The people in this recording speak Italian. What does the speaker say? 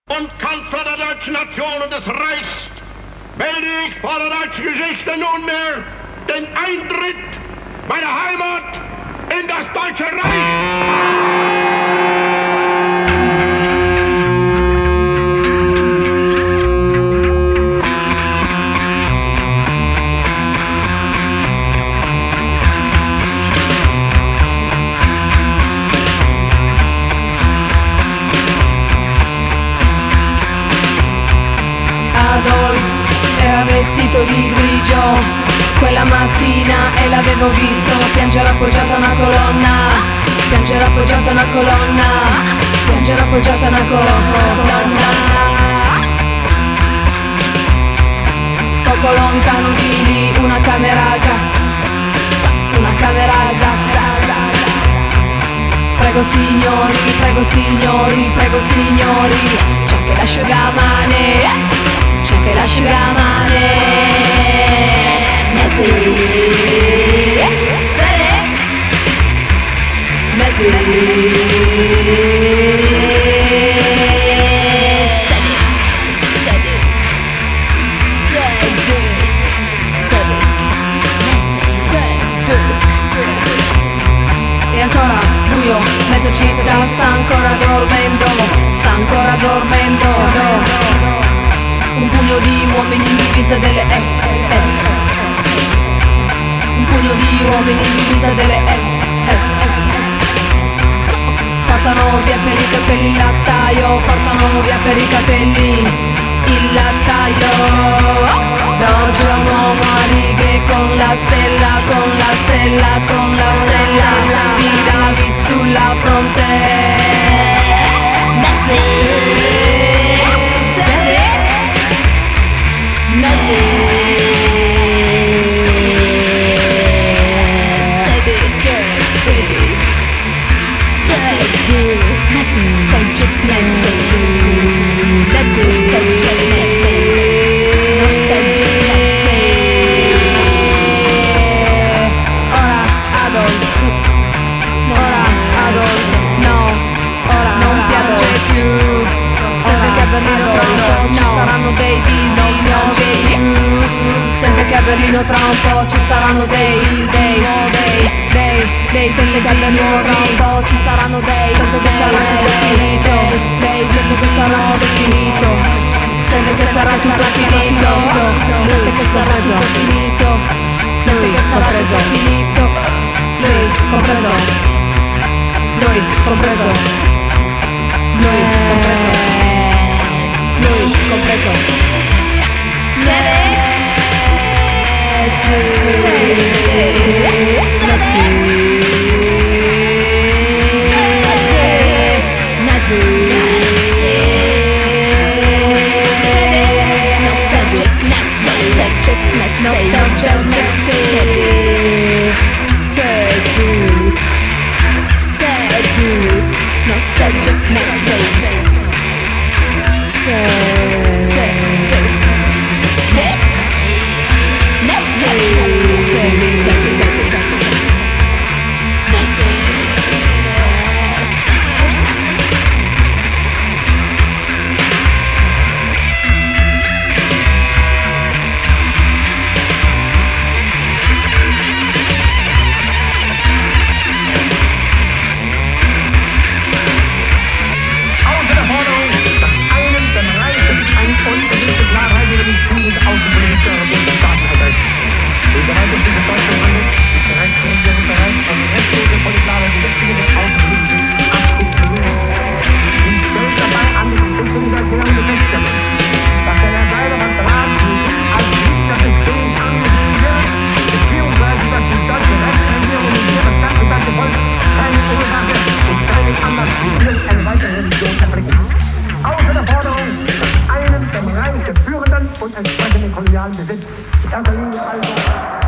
und Kanzler der deutschen Nation und des Reichs melde ich vor der deutschen Geschichte nunmehr den Eintritt meiner Heimat in das Deutsche Reich. Adolf era vestito di grigio quella mattina e l'avevo visto piangere appoggiata a una colonna, piangere appoggiata a una colonna, piangere appoggiata a una colonna. Poco lontano di lì una camera a gas, una camera a gas. Prego signori, prego signori, prego signori, c'è anche l'asciugamane, c'è anche l'asciugamane. Nessi, Sedek, Nessi, Sedek, Sedek, Sedek, Sedek. E ancora buio, mezza città sta ancora dormendo, sta ancora dormendo. Un pugno di uomini in divisa delle SS, un pugno di uomini in divisa delle SS. Portano via per i capelli il lattaio, portano via per i capelli il lattaio. Dorge un uomo a righe con la stella, con la stella, con la stella di David sulla fronte. Nessi, Sedek, Nessi, Sedek, Sedek, Sedek, Nessi, Stajczyk, Nessi, Nessi, Stajczyk, Nessi, Stajczyk, Nessi. Ora Adolf, ora Adolf, no, ora non piange più. Sente che a Berlino tra un po' ci saranno dei visi, non c'è più. Sente che a Berlino tra un po' ci saranno dei visi, dei. Sente che a Berlino tra un po' ci saranno dei, sente che sarà tutto finito, sente che sarà tutto finito, sente che sarà tutto finito, sente che sarà tutto finito, sente che sarà tutto finito. Lui compreso, lui compreso, lui compreso, lui compreso. Nostalgic Nessi, Sedek, Sedek, Nostalgic Nessi, Sedek, Nessi, Nessi, und entsprechenden kolonialen Besitz. In erster Linie also